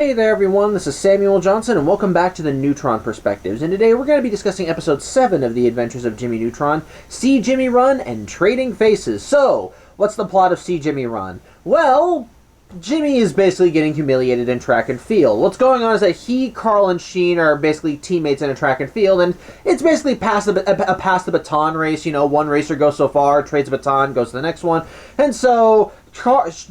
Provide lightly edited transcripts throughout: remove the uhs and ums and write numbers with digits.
Hey there everyone, this is Samuel Johnson and welcome back to the Neutron Perspectives, and today we're going to be discussing episode 7 of the Adventures of Jimmy Neutron, See Jimmy Run and Trading Faces. So, what's the plot of See Jimmy Run? Well, Jimmy is basically getting humiliated in track and field. What's going on is that he, Carl, and Sheen are basically teammates in a track and field, and it's basically a pass the baton race. You know, one racer goes so far, trades a baton, goes to the next one, and so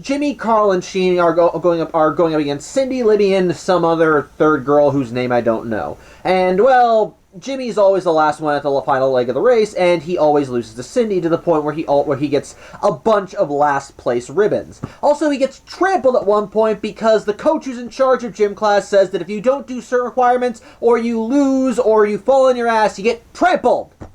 Jimmy, Carl, and Sheen are going up against Cindy, Libby, and some other third girl whose name I don't know. And well, Jimmy's always the last one at the final leg of the race, and he always loses to Cindy to the point where he gets a bunch of last place ribbons. Also, he gets trampled at one point because the coach who's in charge of gym class says that if you don't do certain requirements, or you lose, or you fall on your ass, you get trampled. I'm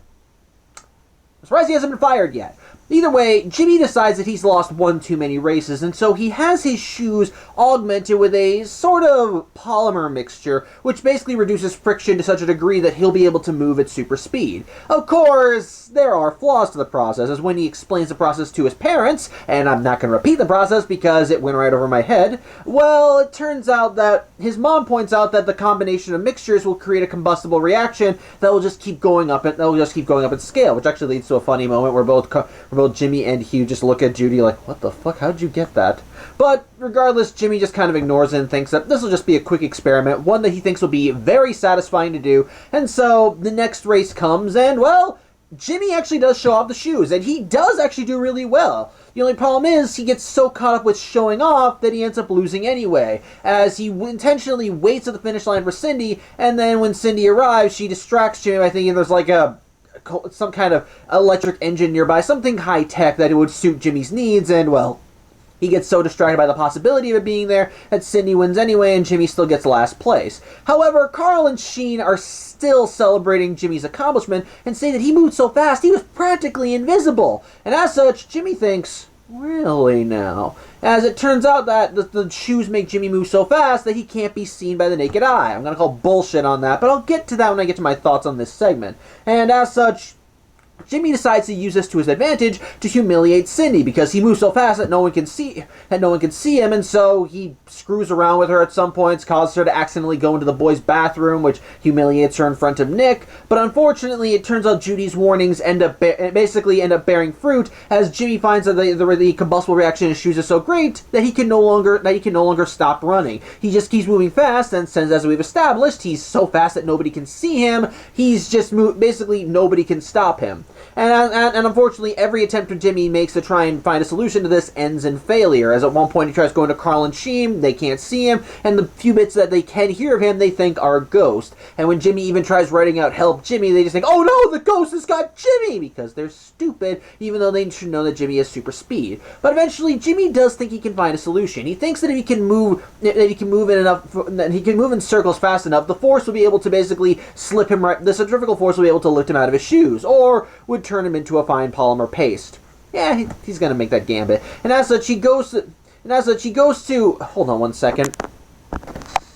surprised he hasn't been fired yet. Either way, Jimmy decides that he's lost one too many races, and so he has his shoes augmented with a sort of polymer mixture, which basically reduces friction to such a degree that he'll be able to move at super speed. Of course, there are flaws to the process, as when he explains the process to his parents, and I'm not going to repeat the process because it went right over my head, well, it turns out that his mom points out that the combination of mixtures will create a combustible reaction that will just keep going up in scale, which actually leads to a funny moment where both Jimmy and Hugh just look at Judy like, what the fuck, how'd you get that? But regardless, Jimmy just kind of ignores it and thinks that this will just be a quick experiment, one that he thinks will be very satisfying to do, and so the next race comes, and well, Jimmy actually does show off the shoes, and he does actually do really well. The only problem is, he gets so caught up with showing off that he ends up losing anyway, as he intentionally waits at the finish line for Cindy, and then when Cindy arrives, she distracts Jimmy by thinking there's like some kind of electric engine nearby, something high-tech that it would suit Jimmy's needs, and, well, he gets so distracted by the possibility of it being there that Cindy wins anyway, and Jimmy still gets last place. However, Carl and Sheen are still celebrating Jimmy's accomplishment and say that he moved so fast he was practically invisible, and as such, Jimmy thinks, really now? As it turns out that the shoes make Jimmy move so fast that he can't be seen by the naked eye. I'm going to call bullshit on that, but I'll get to that when I get to my thoughts on this segment. And as such, Jimmy decides to use this to his advantage to humiliate Cindy because he moves so fast that no one can see him, and so he screws around with her at some points, causes her to accidentally go into the boys' bathroom, which humiliates her in front of Nick. But unfortunately, it turns out Judy's warnings basically end up bearing fruit, as Jimmy finds that the combustible reaction in his shoes is so great that he can no longer stop running. He just keeps moving fast, and since, as we've established, he's so fast that nobody can see him, he's just basically nobody can stop him. And unfortunately, every attempt that Jimmy makes to try and find a solution to this ends in failure, as at one point he tries going to Carl and Sheen, they can't see him, and the few bits that they can hear of him, they think are a ghost. And when Jimmy even tries writing out "Help Jimmy," they just think, "Oh no, the ghost has got Jimmy!" because they're stupid, even though they should know that Jimmy has super speed. But eventually, Jimmy does think he can find a solution. He thinks that if he can move in circles fast enough, the force will be able to basically slip him right. The centrifugal force will be able to lift him out of his shoes, or would turn him into a fine polymer paste. Yeah, he's gonna make that gambit. And as such, he goes to. Hold on one second.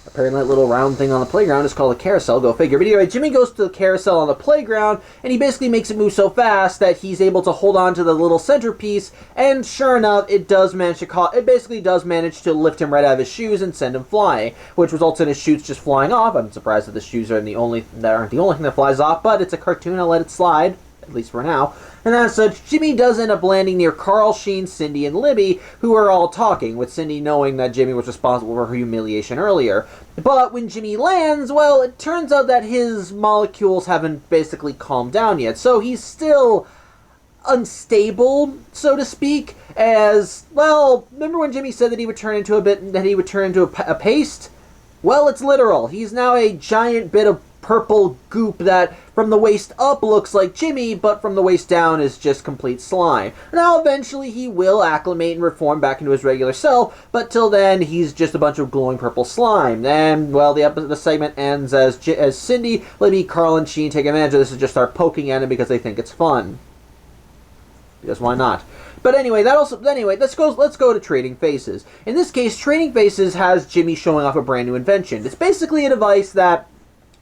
Apparently, that little round thing on the playground is called a carousel. Go figure. But anyway, Jimmy goes to the carousel on the playground, and he basically makes it move so fast that he's able to hold on to the little centerpiece. And sure enough, it basically does manage to lift him right out of his shoes and send him flying, which results in his shoes just flying off. I'm surprised that the shoes aren't the only thing that flies off, but it's a cartoon. I'll let it slide, at least for now. And as such, Jimmy does end up landing near Carl, Sheen, Cindy, and Libby, who are all talking, with Cindy knowing that Jimmy was responsible for her humiliation earlier. But when Jimmy lands, well, it turns out that his molecules haven't basically calmed down yet, so he's still unstable, so to speak, as, well, remember when Jimmy said that he would turn into a paste? Well, it's literal. He's now a giant bit of purple goop that from the waist up looks like Jimmy, but from the waist down is just complete slime. Now, eventually he will acclimate and reform back into his regular self, but till then, he's just a bunch of glowing purple slime. And, well, the segment ends as Cindy, Libby, Carl, and Sheen take advantage of this and just start poking at him because they think it's fun. Because why not? But anyway, let's go to Trading Faces. In this case, Trading Faces has Jimmy showing off a brand new invention. It's basically a device that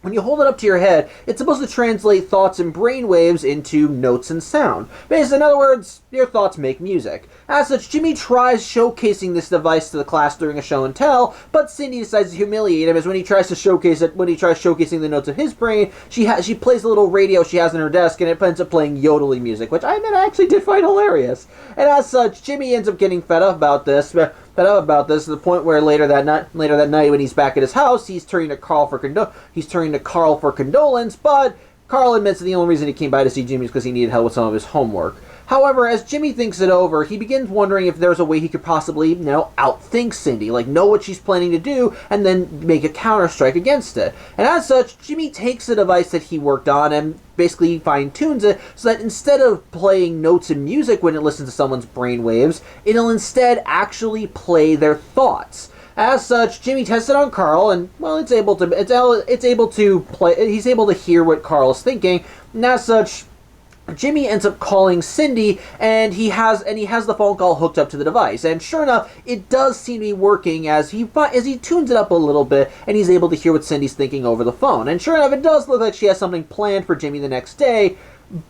When you hold it up to your head, it's supposed to translate thoughts and brainwaves into notes and sound. Basically, in other words, your thoughts make music. As such, Jimmy tries showcasing this device to the class during a show and tell, but Cindy decides to humiliate him as when he tries to showcase it, when he tries showcasing the notes of his brain, she plays a little radio she has on her desk, and it ends up playing yodeling music, which I actually did find hilarious. And as such, Jimmy ends up getting fed up about this to the point where later that night when he's back at his house, he's turning to Carl for condolence, but Carl admits that the only reason he came by to see Jimmy is because he needed help with some of his homework. However, as Jimmy thinks it over, he begins wondering if there's a way he could possibly, outthink Cindy, like know what she's planning to do, and then make a counter-strike against it. And as such, Jimmy takes the device that he worked on and basically fine-tunes it so that instead of playing notes and music when it listens to someone's brainwaves, it'll instead actually play their thoughts. As such, Jimmy tests it on Carl, and he's able to hear what Carl is thinking. And as such, Jimmy ends up calling Cindy, and he has the phone call hooked up to the device. And sure enough, it does seem to be working as he tunes it up a little bit, and he's able to hear what Cindy's thinking over the phone. And sure enough, it does look like she has something planned for Jimmy the next day.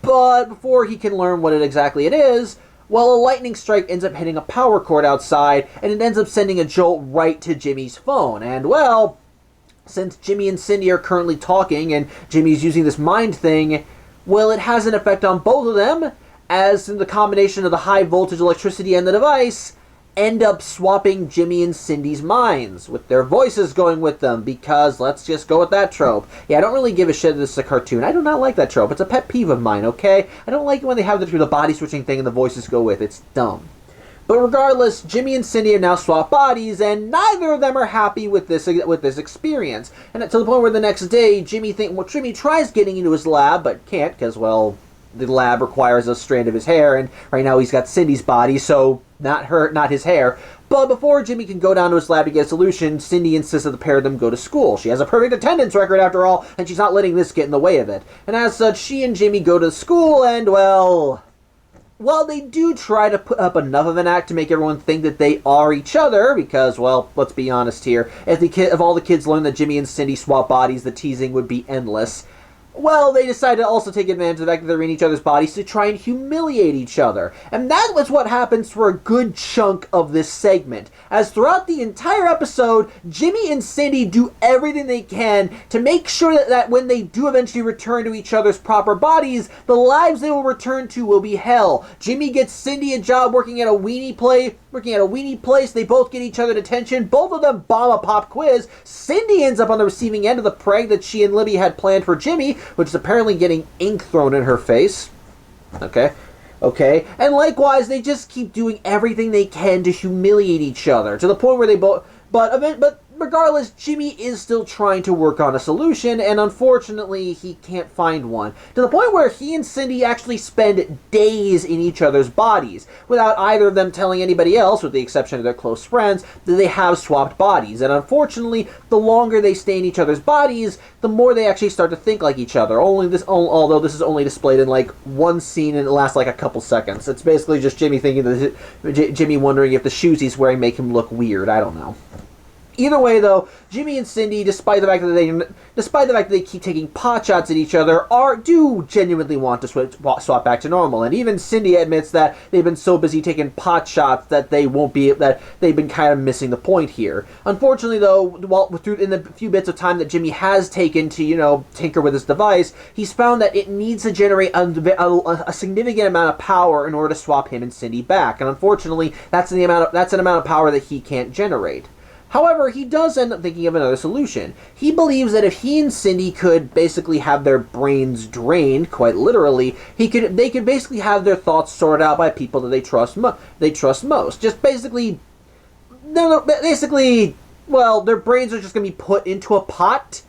But before he can learn what exactly it is, a lightning strike ends up hitting a power cord outside, and it ends up sending a jolt right to Jimmy's phone. And since Jimmy and Cindy are currently talking, and Jimmy's using this mind thing, it has an effect on both of them, as in the combination of the high voltage electricity and the device end up swapping Jimmy and Cindy's minds, with their voices going with them, because let's just go with that trope. Yeah, I don't really give a shit that this is a cartoon. I do not like that trope. It's a pet peeve of mine, okay? I don't like it when they have the body switching thing and the voices go with. It's dumb. But regardless, Jimmy and Cindy have now swapped bodies, and neither of them are happy with this experience. And to the point where the next day, Jimmy tries getting into his lab, but can't, because, the lab requires a strand of his hair, and right now he's got Cindy's body, so not his hair. But before Jimmy can go down to his lab to get a solution, Cindy insists that the pair of them go to school. She has a perfect attendance record after all, and she's not letting this get in the way of it. And as such, she and Jimmy go to school, and they do try to put up enough of an act to make everyone think that they are each other, because, let's be honest here, if all the kids learned that Jimmy and Cindy swap bodies, the teasing would be endless. They decide to also take advantage of the fact that they're in each other's bodies to try and humiliate each other. And that was what happens for a good chunk of this segment, as throughout the entire episode, Jimmy and Cindy do everything they can to make sure that when they do eventually return to each other's proper bodies, the lives they will return to will be hell. Jimmy gets Cindy a job working at a weenie place. They both get each other attention. Both of them bomb a pop quiz. Cindy ends up on the receiving end of the prank that she and Libby had planned for Jimmy, which is apparently getting ink thrown in her face. Okay. And likewise, they just keep doing everything they can to humiliate each other, to the point where they both... But regardless, Jimmy is still trying to work on a solution, and unfortunately, he can't find one. To the point where he and Cindy actually spend days in each other's bodies, without either of them telling anybody else, with the exception of their close friends, that they have swapped bodies. And unfortunately, the longer they stay in each other's bodies, the more they actually start to think like each other. Although this is only displayed in one scene, and it lasts a couple seconds. It's basically just Jimmy Jimmy wondering if the shoes he's wearing make him look weird. I don't know. Either way, though, Jimmy and Cindy, despite the fact that they keep taking pot shots at each other, do genuinely want to swap back to normal. And even Cindy admits that they've been so busy taking pot shots that they've been kind of missing the point here. Unfortunately, though, in the few bits of time that Jimmy has taken to tinker with his device, he's found that it needs to generate a significant amount of power in order to swap him and Cindy back. And unfortunately, that's an amount of power that he can't generate. However, he does end up thinking of another solution. He believes that if he and Cindy could basically have their brains drained, quite literally, they could basically have their thoughts sorted out by people that they trust most. Just basically, their brains are just going to be put into a pot,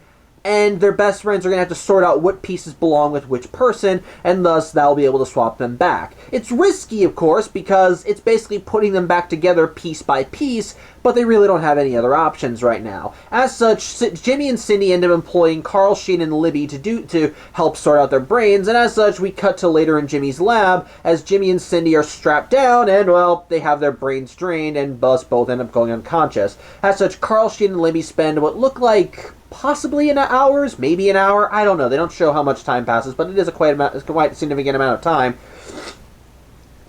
and their best friends are going to have to sort out what pieces belong with which person, and thus they'll be able to swap them back. It's risky, of course, because it's basically putting them back together piece by piece, but they really don't have any other options right now. As such, Jimmy and Cindy end up employing Carl, Shane, and Libby to help sort out their brains, and as such, we cut to later in Jimmy's lab as Jimmy and Cindy are strapped down, and, well, they have their brains drained, and thus both end up going unconscious. As such, Carl, Shane, and Libby spend what look like possibly an hours, maybe an hour, I don't know. They don't show how much time passes, but it is a quite significant amount of time.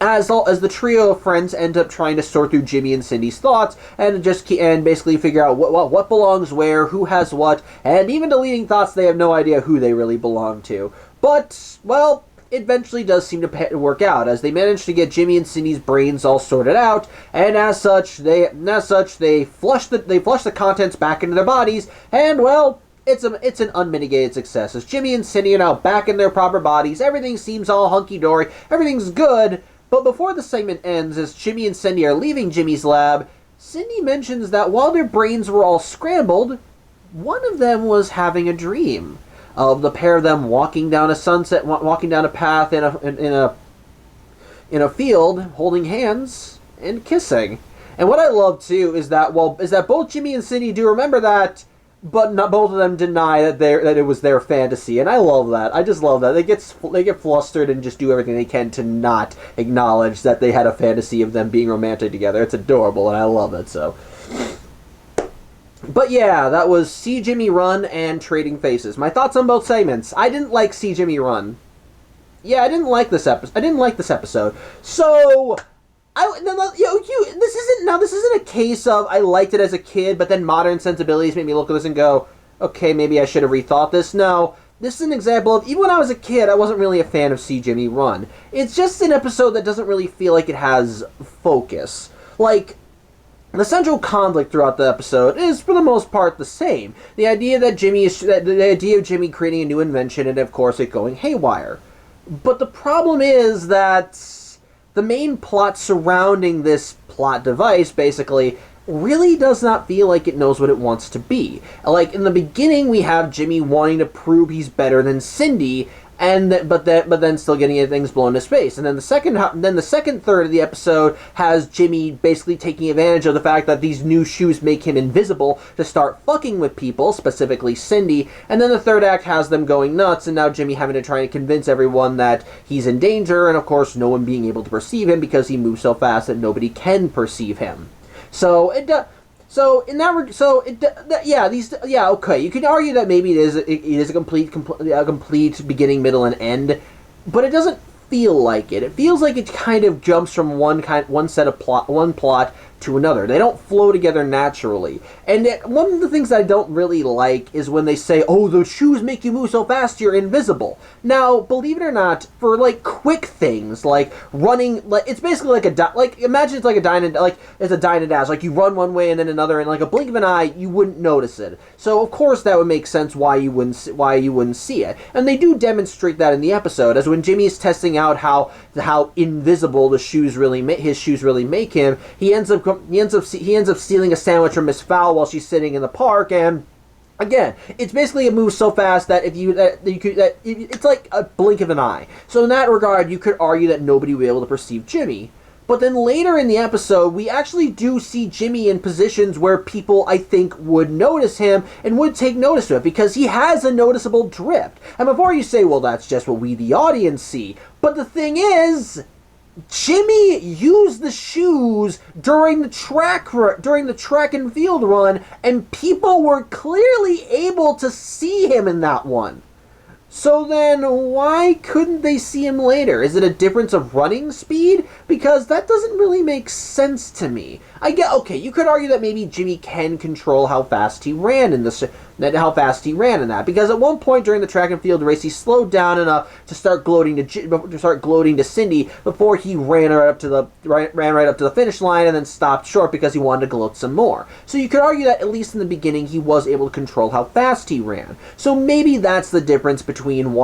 As the trio of friends end up trying to sort through Jimmy and Cindy's thoughts and basically figure out what belongs where, who has what, and even deleting thoughts they have no idea who they really belong to. But, well, it eventually does seem to work out as they manage to get Jimmy and Cindy's brains all sorted out, and as such they flush the contents back into their bodies, and, well, it's an unmitigated success as Jimmy and Cindy are now back in their proper bodies. Everything seems all hunky-dory, everything's good. But before the segment ends, as Jimmy and Cindy are leaving Jimmy's lab, Cindy mentions that while their brains were all scrambled, one of them was having a dream of the pair of them walking down a path in a field, holding hands and kissing. And what I love too is that both Jimmy and Cindy do remember that, but not both of them deny that it was their fantasy, and I love that. I just love that. They get flustered and just do everything they can to not acknowledge that they had a fantasy of them being romantic together. It's adorable, and I love it, so. But yeah, that was See Jimmy Run and Trading Faces. My thoughts on both segments. I didn't like See Jimmy Run. Yeah, I didn't like this episode. So this isn't a case of I liked it as a kid, but then modern sensibilities made me look at this and go, okay, maybe I should have rethought this. No, this is an example of, even when I was a kid, I wasn't really a fan of See Jimmy Run. It's just an episode that doesn't really feel like it has focus. Like, the central conflict throughout the episode is, for the most part, the same. The idea of Jimmy creating a new invention and, of course, it going haywire. But the problem is that the main plot surrounding this plot device, basically, really does not feel like it knows what it wants to be. Like, in the beginning, we have Jimmy wanting to prove he's better than Cindy, but then still getting things blown to space. And then the second third of the episode has Jimmy basically taking advantage of the fact that these new shoes make him invisible to start fucking with people, specifically Cindy. And then the third act has them going nuts, and now Jimmy having to try and convince everyone that he's in danger, and of course no one being able to perceive him because he moves so fast that nobody can perceive him. Okay. You can argue that maybe it is a complete beginning, middle, and end, but it doesn't feel like it. It feels like it kind of jumps from one plot to another. They don't flow together naturally. And one of the things I don't really like is when they say, "Oh, those shoes make you move so fast you're invisible." Now, believe it or not, for like quick things like running, it's basically imagine it's like a dine and dash. Like you run one way and then another, and like a blink of an eye, you wouldn't notice it. So of course that would make sense why you wouldn't see it. And they do demonstrate that in the episode, as when Jimmy is testing out how invisible his shoes really make him. He ends up stealing a sandwich from Miss Fowl while she's sitting in the park, and again, it's basically it moves so fast that it's like a blink of an eye. So in that regard, you could argue that nobody will be able to perceive Jimmy. But then later in the episode, we actually do see Jimmy in positions where people, I think, would notice him and would take notice of it, because he has a noticeable drift. And before you say, well, that's just what we, the audience, see. But the thing is, Jimmy used the shoes during the track and field run, and people were clearly able to see him in that one. So then, why couldn't they see him later? Is it a difference of running speed? Because that doesn't really make sense to me. You could argue that maybe Jimmy can control how fast he ran in that, because at one point during the track and field race, he slowed down enough to start gloating to Cindy before he ran right up to the finish line and then stopped short because he wanted to gloat some more. So you could argue that at least in the beginning, he was able to control how fast he ran. So maybe that's the difference between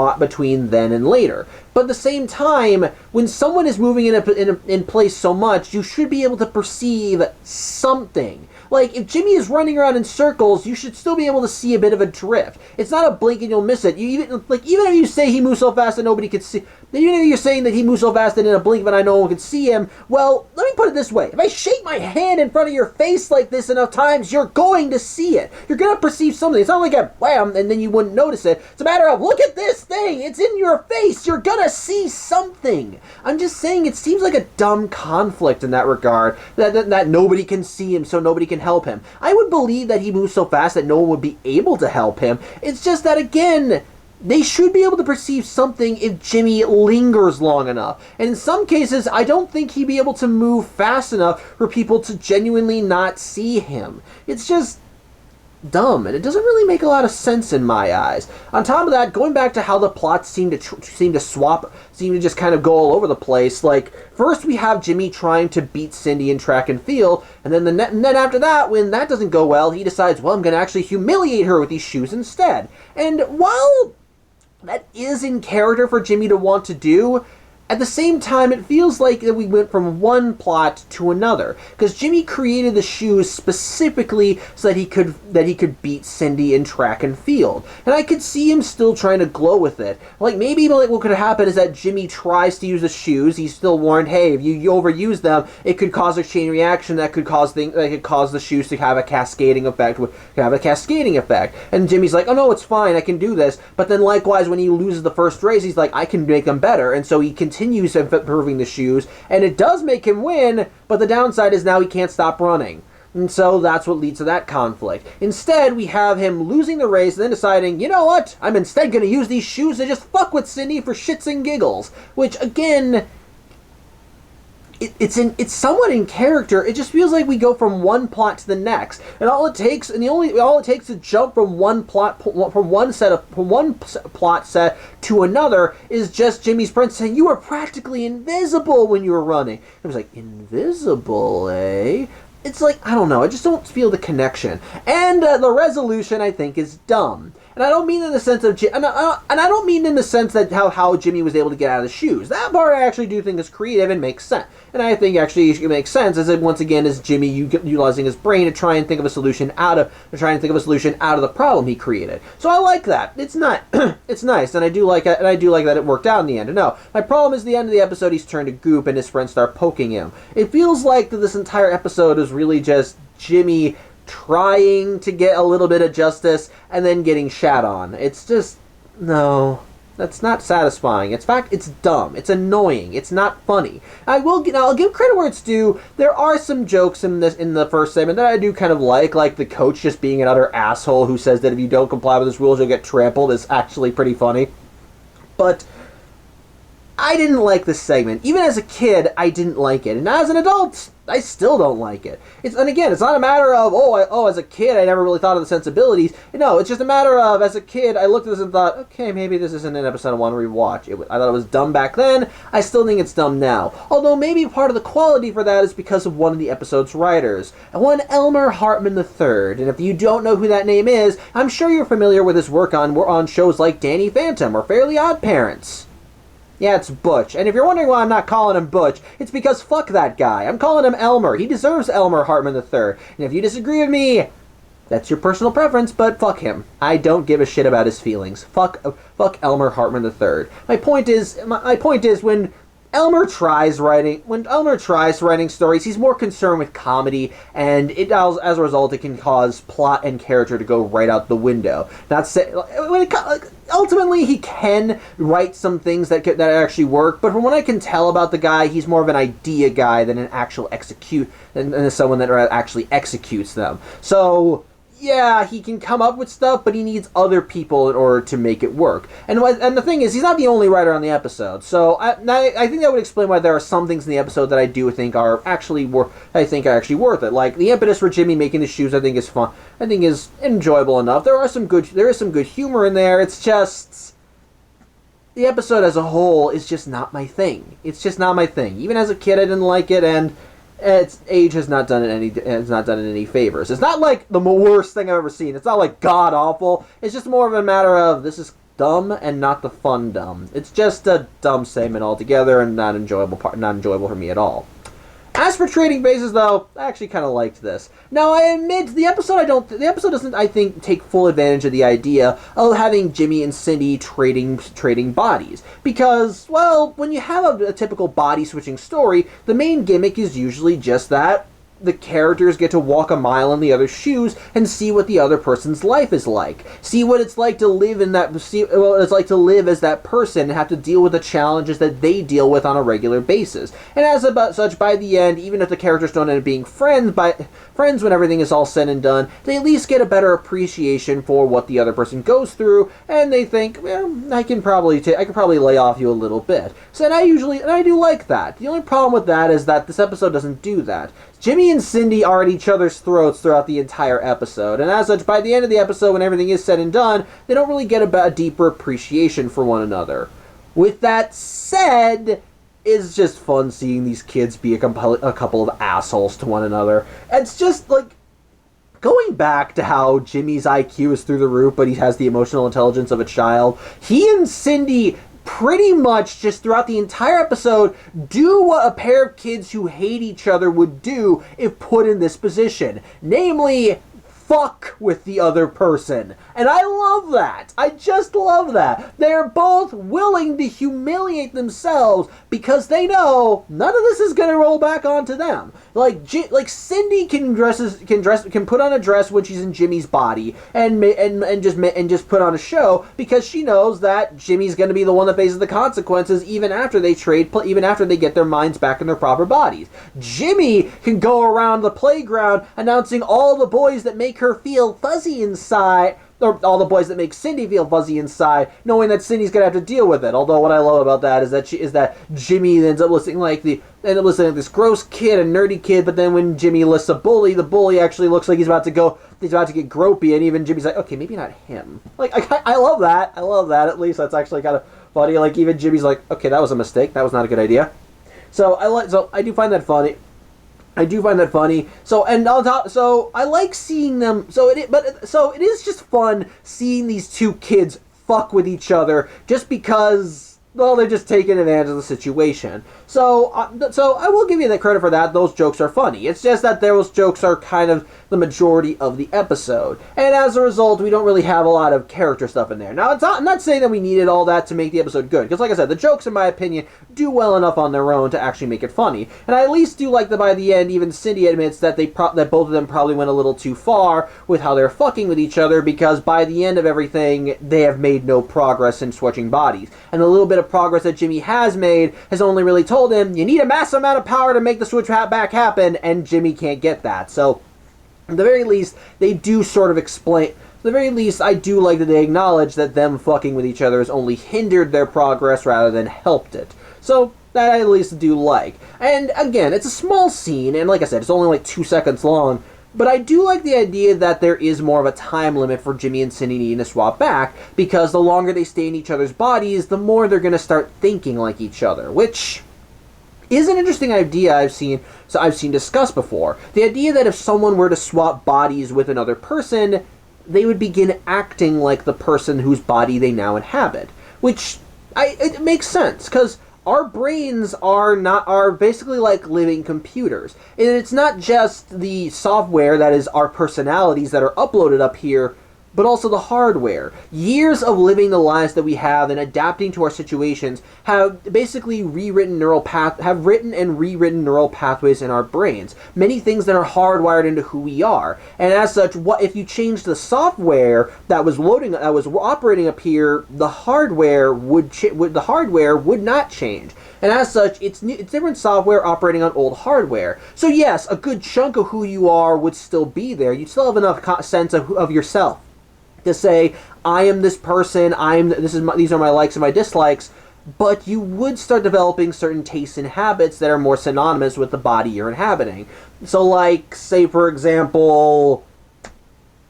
then and later. But at the same time, when someone is moving in place so much, you should be able to perceive something. Like, if Jimmy is running around in circles, you should still be able to see a bit of a drift. It's not a blink and you'll miss it. Even if you say he moves so fast that nobody could see, You're saying that he moves so fast that in a blink of an eye no one can see him. Well, let me put it this way. If I shake my hand in front of your face like this enough times, you're going to see it. You're going to perceive something. It's not like a wham and then you wouldn't notice it. It's a matter of, look at this thing. It's in your face. You're going to see something. I'm just saying it seems like a dumb conflict in that regard, that nobody can see him so nobody can help him. I would believe that he moves so fast that no one would be able to help him. It's just that, again, they should be able to perceive something if Jimmy lingers long enough. And in some cases, I don't think he'd be able to move fast enough for people to genuinely not see him. It's just dumb, and it doesn't really make a lot of sense in my eyes. On top of that, going back to how the plots seem to just kind of go all over the place. Like, first we have Jimmy trying to beat Cindy in track and field, and then after that, when that doesn't go well, he decides, well, I'm going to actually humiliate her with these shoes instead. And while that is in character for Jimmy to want to do, at the same time, it feels like that we went from one plot to another, because Jimmy created the shoes specifically so that he could beat Cindy in track and field, and I could see him still trying to glow with it. Like, maybe like what could happen is that Jimmy tries to use the shoes. He's still warned, hey, if you overuse them, it could cause a chain reaction that could cause the shoes to have a cascading effect. And Jimmy's like, oh no, it's fine, I can do this. But then likewise, when he loses the first race, he's like, I can make them better, and so he continues improving the shoes, and it does make him win, but the downside is now he can't stop running. And so that's what leads to that conflict. Instead, we have him losing the race and then deciding, you know what, I'm instead going to use these shoes to just fuck with Cindy for shits and giggles. Which, again, it's somewhat in character. It just feels like we go from one plot to the next, and all it takes to jump from one plot set to another is just Jimmy's friend saying, you were practically invisible when you were running. I was like, invisible, eh? It's like, I don't know, I just don't feel the connection. And the resolution, I think, is dumb. And I don't mean in the sense of, and I don't mean in the sense that how Jimmy was able to get out of the shoes. That part I actually do think is creative and makes sense. And I think actually it makes sense as it once again is Jimmy utilizing his brain to try and think of a solution out of the problem he created. So I like that. It's not, it's nice, and I do like it, and I do like that it worked out in the end. And no, my problem is the end of the episode he's turned to goop and his friends start poking him. It feels like that this entire episode is really just Jimmy trying to get a little bit of justice and then getting shat on. It's just, no, that's not satisfying. In fact, it's dumb. It's annoying. It's not funny. I'll give credit where it's due. There are some jokes in the first segment that I do kind of like the coach just being an utter asshole who says that if you don't comply with his rules, you'll get trampled is actually pretty funny. But I didn't like this segment. Even as a kid, I didn't like it. And as an adult, I still don't like it. And again, it's not a matter of, as a kid, I never really thought of the sensibilities. No, it's just a matter of, as a kid, I looked at this and thought, okay, maybe this isn't an episode I want to rewatch. I thought it was dumb back then. I still think it's dumb now. Although maybe part of the quality for that is because of one of the episode's writers. One Elmer Hartman III. And if you don't know who that name is, I'm sure you're familiar with his work on shows like Danny Phantom or Fairly Odd Parents. Yeah, it's Butch. And if you're wondering why I'm not calling him Butch, it's because fuck that guy. I'm calling him Elmer. He deserves Elmer Hartman III. And if you disagree with me, that's your personal preference, but fuck him. I don't give a shit about his feelings. Fuck Elmer Hartman III. My point is when Elmer tries writing stories, he's more concerned with comedy, and as a result, it can cause plot and character to go right out the window. Ultimately, he can write some things that actually work, but from what I can tell about the guy, he's more of an idea guy than than someone that actually executes them. So, yeah, he can come up with stuff, but he needs other people in order to make it work. And the thing is, he's not the only writer on the episode. So I think that would explain why there are some things in the episode that I do think are actually worth it. Like the impetus for Jimmy making the shoes, I think is fun. I think is enjoyable enough. There is some good humor in there. It's just the episode as a whole is just not my thing. It's just not my thing. Even as a kid, I didn't like it, and its age has not done it any favors. It's not like the worst thing I've ever seen. It's not like god awful. It's just more of a matter of this is dumb and not the fun dumb. It's just a dumb segment altogether and not enjoyable for me at all. As for trading bases, though, I actually kind of liked this. Now, I admit the episode doesn't, I think, take full advantage of the idea of having Jimmy and Cindy trading bodies, because, well, when you have a typical body switching story, the main gimmick is usually just that the characters get to walk a mile in the other's shoes and see what the other person's life is like. See what it's like to live live as that person and have to deal with the challenges that they deal with on a regular basis. And as about such, by the end, even if the characters don't end up being friends when everything is all said and done, they at least get a better appreciation for what the other person goes through, and they think, well, I can probably lay off you a little bit. So I do like that. The only problem with that is that this episode doesn't do that. Jimmy and Cindy are at each other's throats throughout the entire episode, and as such, by the end of the episode, when everything is said and done, they don't really get a deeper appreciation for one another. With that said, it's just fun seeing these kids be a couple of assholes to one another. It's just, like, going back to how Jimmy's IQ is through the roof, but he has the emotional intelligence of a child, he and Cindy pretty much just throughout the entire episode do what a pair of kids who hate each other would do if put in this position. Namely, fuck with the other person. And I love that. I just love that. They're both willing to humiliate themselves because they know none of this is going to roll back onto them. Like Cindy can put on a dress when she's in Jimmy's body and just put on a show because she knows that Jimmy's going to be the one that faces the consequences even after they get their minds back in their proper bodies. Jimmy can go around the playground announcing all the boys that make her feel fuzzy inside, or all the boys that make Cindy feel fuzzy inside, knowing that Cindy's gonna have to deal with it. Although what I love about that is that Jimmy ends up listening like this gross kid, a nerdy kid, but then when Jimmy lists a bully, the bully actually looks like he's about to get gropey, and even Jimmy's like, okay, maybe not him. Like I love that. I love that. At least that's actually kind of funny. Like even Jimmy's like, okay, that was a mistake. That was not a good idea. So I do find that funny. So I like seeing them. So it is just fun seeing these two kids fuck with each other just because, well, they're just taking advantage of the situation. So I will give you the credit for that. Those jokes are funny. It's just that those jokes are kind of the majority of the episode, and as a result, we don't really have a lot of character stuff in there. Now, I'm not saying that we needed all that to make the episode good, because like I said, the jokes, in my opinion, do well enough on their own to actually make it funny. And I at least do like that by the end, even Cindy admits that that both of them probably went a little too far with how they're fucking with each other, because by the end of everything, they have made no progress in switching bodies. And the little bit of progress that Jimmy has made has only really told him, you need a massive amount of power to make the switch back happen, and Jimmy can't get that. So at the very least, they do sort of explain. At the very least, I do like that they acknowledge that them fucking with each other has only hindered their progress rather than helped it. So that I at least do like. And again, it's a small scene, and like I said, it's only like 2 seconds long. But I do like the idea that there is more of a time limit for Jimmy and Cindy needing to swap back, because the longer they stay in each other's bodies, the more they're going to start thinking like each other, which is an interesting idea I've seen discussed before. The idea that if someone were to swap bodies with another person, they would begin acting like the person whose body they now inhabit. Which, it makes sense, because our brains are basically like living computers. And it's not just the software that is our personalities that are uploaded up here, but also the hardware. Years of living the lives that we have and adapting to our situations have basically written and rewritten neural pathways in our brains. Many things that are hardwired into who we are. And as such, what if you change the software that was operating up here, the hardware would not change. And as such, it's different software operating on old hardware. So yes, a good chunk of who you are would still be there. You'd still have enough sense of yourself to say, I am this person, these are my likes and my dislikes, but you would start developing certain tastes and habits that are more synonymous with the body you're inhabiting. So like, say for example,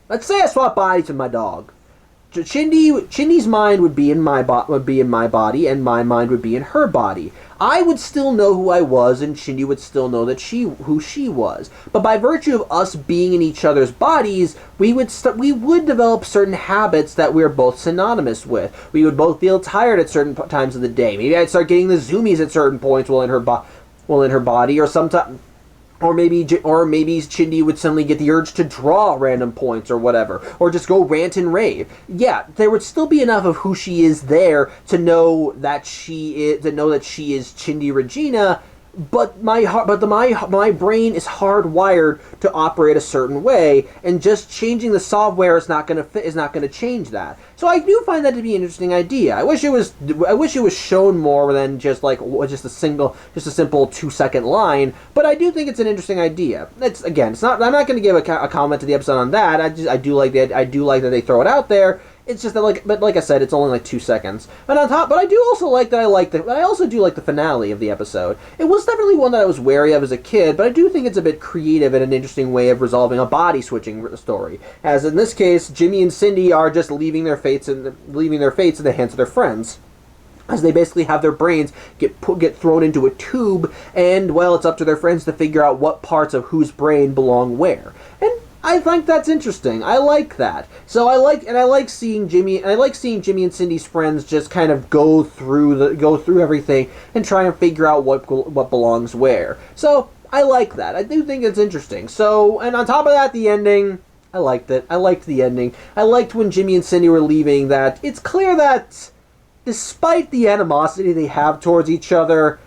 let's say I swap bodies with my dog. Chindy's mind would be in my body, and my mind would be in her body. I would still know who I was, and Chindy would still know who she was. But by virtue of us being in each other's bodies, we would develop certain habits that we're both synonymous with. We would both feel tired at certain times of the day. Maybe I'd start getting the zoomies at certain points while in her body, or sometimes. Or maybe Cindy would suddenly get the urge to draw random points or whatever, or just go rant and rave. Yeah, there would still be enough of who she is there to know that she is Cindy Regina. But my brain is hardwired to operate a certain way, and just changing the software is not going to change that. So I do find that to be an interesting idea. I wish it was shown more than just a simple 2-second line. But I do think it's an interesting idea. It's not. I'm not going to give a comment to the episode on that. I do like that they throw it out there. It's just that, but like I said, it's only like 2 seconds. And on top, but I do also like that I also do like the finale of the episode. It was definitely one that I was wary of as a kid, but I do think it's a bit creative and an interesting way of resolving a body switching story. As in this case, Jimmy and Cindy are just leaving their fates in the hands of their friends, as they basically have their brains get thrown into a tube, and well, it's up to their friends to figure out what parts of whose brain belong where. And I think that's interesting. I like that. So I like seeing Jimmy and Cindy's friends just kind of go through everything and try and figure out what belongs where. So I like that. I do think it's interesting. So, and on top of that, the ending, I liked it. I liked the ending. I liked when Jimmy and Cindy were leaving that it's clear that despite the animosity they have towards each other,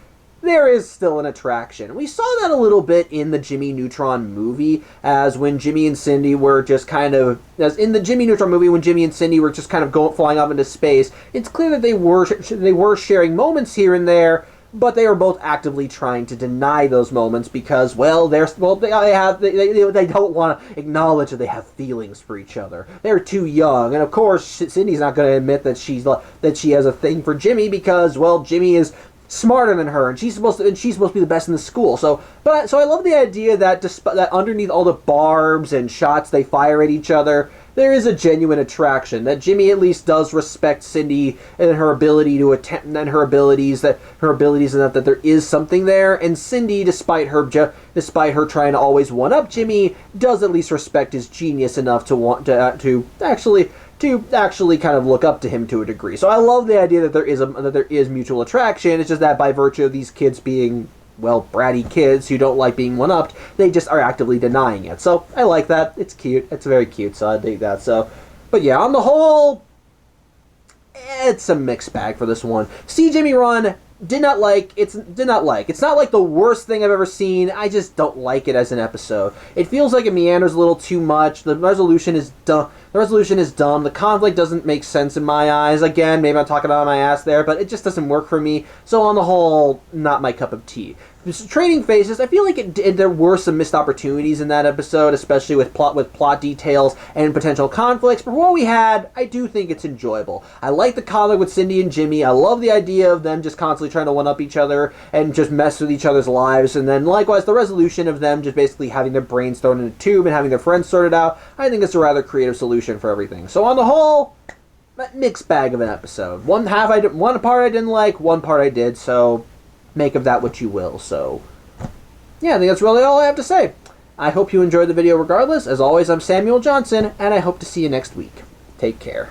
there is still an attraction. We saw that a little bit in the Jimmy Neutron movie, as when Jimmy and Cindy were just kind of, as in the Jimmy Neutron movie, when Jimmy and Cindy were just kind of flying off into space. It's clear that they were sharing moments here and there, but they were both actively trying to deny those moments because, well, they don't want to acknowledge that they have feelings for each other. They're too young, and of course, Cindy's not going to admit that she has a thing for Jimmy because, well, Jimmy is smarter than her, and she's supposed to be the best in the school. So I love the idea that that underneath all the barbs and shots they fire at each other, there is a genuine attraction. That Jimmy at least does respect Cindy and her ability to attempt and her abilities, and that there is something there. And Cindy, despite her trying to always one up Jimmy, does at least respect his genius enough to want to actually kind of look up to him to a degree. So I love the idea that there is mutual attraction. It's just that by virtue of these kids being, well, bratty kids who don't like being one-upped, they just are actively denying it. So I like that. It's cute. It's very cute, so I dig that. So, but yeah, on the whole, it's a mixed bag for this one. See Jimmy Run, did not like. It's not like the worst thing I've ever seen. I just don't like it as an episode. It feels like it meanders a little too much. The resolution is dumb. The conflict doesn't make sense in my eyes. Again, maybe I'm talking out of my ass there, but it just doesn't work for me. So on the whole, not my cup of tea. Trading Faces, I feel like there were some missed opportunities in that episode, especially with plot details and potential conflicts. But what we had, I do think it's enjoyable. I like the conflict with Cindy and Jimmy. I love the idea of them just constantly trying to one-up each other and just mess with each other's lives. And then likewise, the resolution of them just basically having their brains thrown in a tube and having their friends sorted out. I think it's a rather creative solution for everything. So on the whole, mixed bag of an episode. One part I didn't like, one part I did. So make of that what you will. So yeah, I think that's really all I have to say. I hope you enjoyed the video regardless. As always, I'm Samuel Johnson, and I hope to see you next week. Take care.